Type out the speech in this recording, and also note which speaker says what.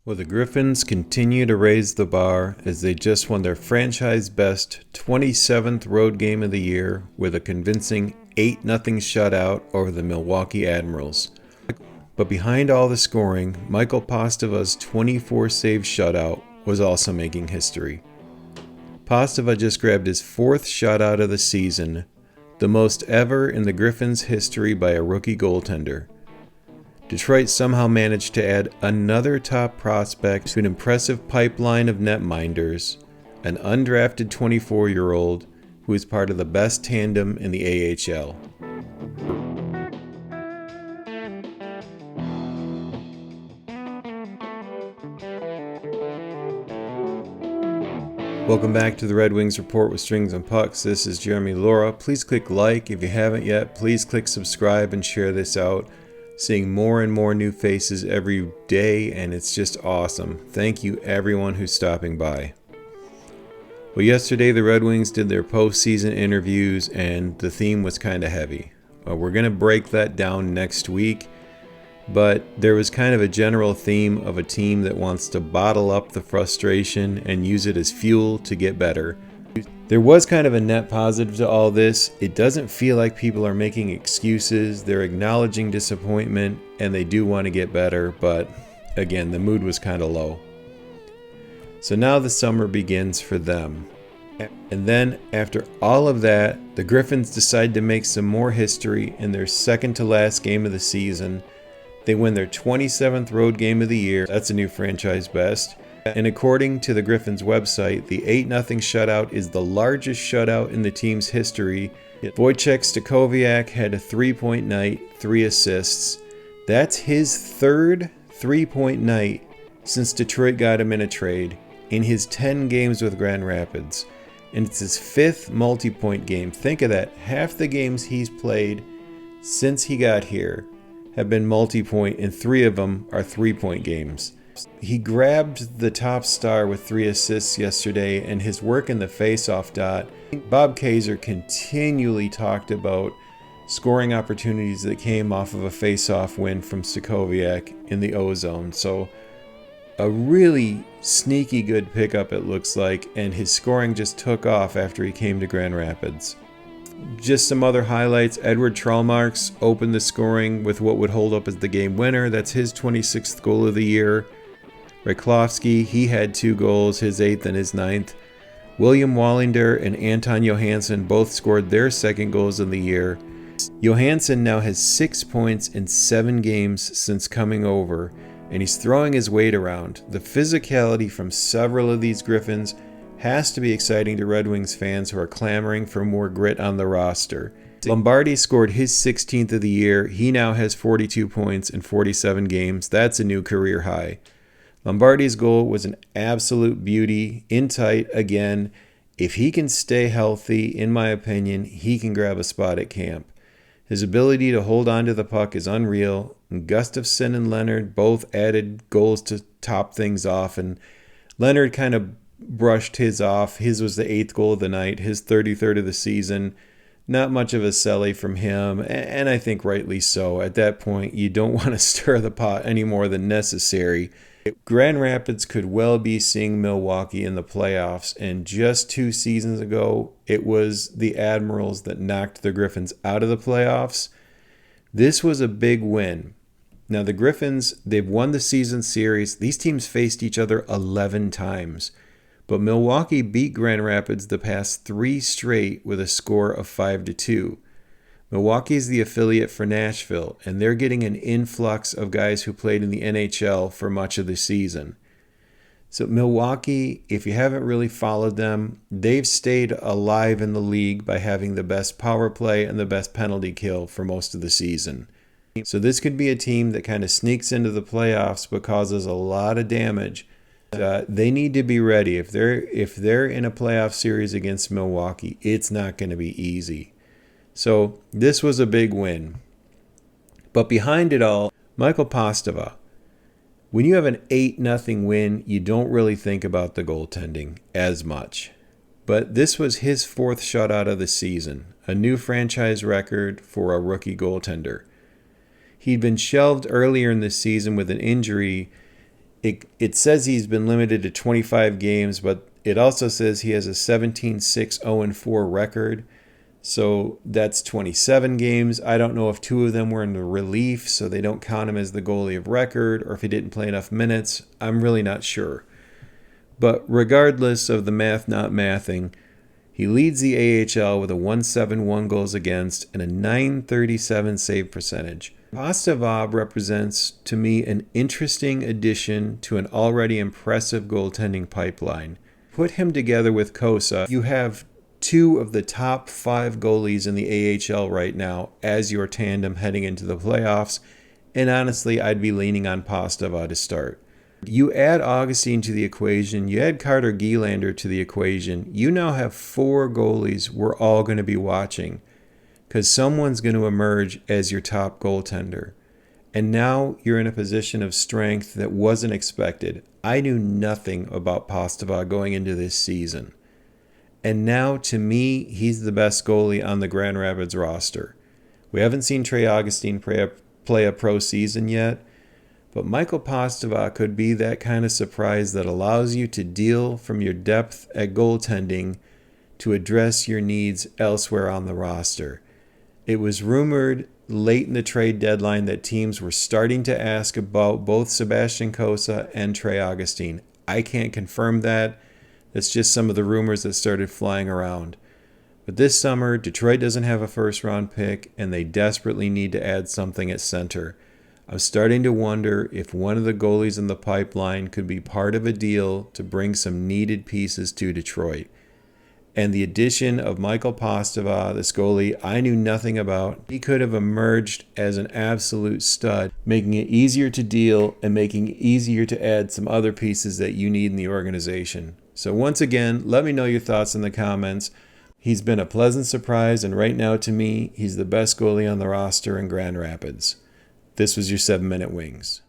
Speaker 1: Well, the Griffins continue to raise the bar as they just won their franchise best 27th road game of the year with a convincing 8-0 shutout over the Milwaukee Admirals. But behind all the scoring, Michal Postava's 24-save shutout was also making history. Postava just grabbed his 4th shutout of the season, the most ever in the Griffins' history by a rookie goaltender. Detroit somehow managed to add another top prospect to an impressive pipeline of netminders, an undrafted 24-year-old who is part of the best tandem in the AHL. Welcome back to the Red Wings Report with Strings and Pucks. This is Jeremy Laura. Please click like if you haven't yet. Please click subscribe and share this out. Seeing more and more new faces every day, and it's just awesome. Thank you everyone who's stopping by. Well, yesterday the Red Wings did their postseason interviews, and the theme was kind of heavy. We're going to break that down next week, but there was kind of a general theme of a team that wants to bottle up the frustration and use it as fuel to get better. There was kind of a net positive to all this. It doesn't feel like people are making excuses. They're acknowledging disappointment, and they do want to get better, but again, the mood was kind of low. So now the summer begins for them. And then after all of that, the Griffins decide to make some more history in their second to last game of the season. They win their 27th road game of the year. That's a new franchise best. And according to the Griffins website, the 8-0 shutout is the largest shutout in the team's history. Wojciech Stachowiak had a 3-point night, 3 assists. That's his 3rd 3-point night since Detroit got him in a trade in his 10 games with Grand Rapids. And it's his 5th multi-point game. Think of that. Half the games he's played since he got here have been multi-point, and 3 of them are 3-point games. He grabbed the top star with 3 assists yesterday, and his work in the face-off dot. Bob Kaiser continually talked about scoring opportunities that came off of a face-off win from Stachowiak in the O-zone. So a really sneaky good pickup it looks like, and his scoring just took off after he came to Grand Rapids. Just some other highlights. Edward Trollmarks opened the scoring with what would hold up as the game winner. That's his 26th goal of the year. Ryklowski, he had 2 goals, his 8th and his 9th. William Wallinder and Anton Johansson both scored their 2nd goals of the year. Johansson now has 6 points in 7 games since coming over, and he's throwing his weight around. The physicality from several of these Griffins has to be exciting to Red Wings fans who are clamoring for more grit on the roster. Lombardi scored his 16th of the year. He now has 42 points in 47 games. That's a new career high. Lombardi's goal was an absolute beauty, in tight again. If he can stay healthy, in my opinion, he can grab a spot at camp. His ability to hold on to the puck is unreal. Gustafsson and Leonard both added goals to top things off, and Leonard kind of brushed his off. His was the 8th goal of the night, his 33rd of the season. Not much of a celly from him, and I think rightly so. At that point, you don't want to stir the pot any more than necessary. Grand Rapids could well be seeing Milwaukee in the playoffs, and just 2 seasons ago, it was the Admirals that knocked the Griffins out of the playoffs. This was a big win. Now, the Griffins, they've won the season series. These teams faced each other 11 times. But Milwaukee beat Grand Rapids the past 3 straight with a score of 5-2. Milwaukee is the affiliate for Nashville, and they're getting an influx of guys who played in the NHL for much of the season. So Milwaukee, if you haven't really followed them, they've stayed alive in the league by having the best power play and the best penalty kill for most of the season. So this could be a team that kind of sneaks into the playoffs but causes a lot of damage. They need to be ready. If they're in a playoff series against Milwaukee, it's not going to be easy. So this was a big win. But behind it all, Michal Postava. When you have an 8-0 win, you don't really think about the goaltending as much. But this was his 4th shutout of the season, a new franchise record for a rookie goaltender. He'd been shelved earlier in the season with an injury, It says he's been limited to 25 games, but it also says he has a 17-6-0-4 record. So that's 27 games. I don't know if 2 of them were in the relief, so they don't count him as the goalie of record, or if he didn't play enough minutes. I'm really not sure. But regardless of the math not mathing, he leads the AHL with a 171 goals against and a 937 save percentage. Postava represents, to me, an interesting addition to an already impressive goaltending pipeline. Put him together with Kosa, you have 2 of the top 5 goalies in the AHL right now as your tandem heading into the playoffs, and honestly, I'd be leaning on Postava to start. You add Augustine to the equation, you add Carter Gylander to the equation, you now have 4 goalies we're all going to be watching, because someone's going to emerge as your top goaltender. And now you're in a position of strength that wasn't expected. I knew nothing about Postava going into this season. And now, to me, he's the best goalie on the Grand Rapids roster. We haven't seen Trey Augustine play a pro season yet, but Michal Postava could be that kind of surprise that allows you to deal from your depth at goaltending to address your needs elsewhere on the roster. It was rumored late in the trade deadline that teams were starting to ask about both Sebastian Kosa and Trey Augustine. I can't confirm that. That's just some of the rumors that started flying around. But this summer, Detroit doesn't have a first-round pick, and they desperately need to add something at center. I'm starting to wonder if one of the goalies in the pipeline could be part of a deal to bring some needed pieces to Detroit. And the addition of Michal Postava, this goalie I knew nothing about, he could have emerged as an absolute stud, making it easier to deal and making it easier to add some other pieces that you need in the organization. So once again, let me know your thoughts in the comments. He's been a pleasant surprise, and right now to me, he's the best goalie on the roster in Grand Rapids. This was your 7-Minute Wings.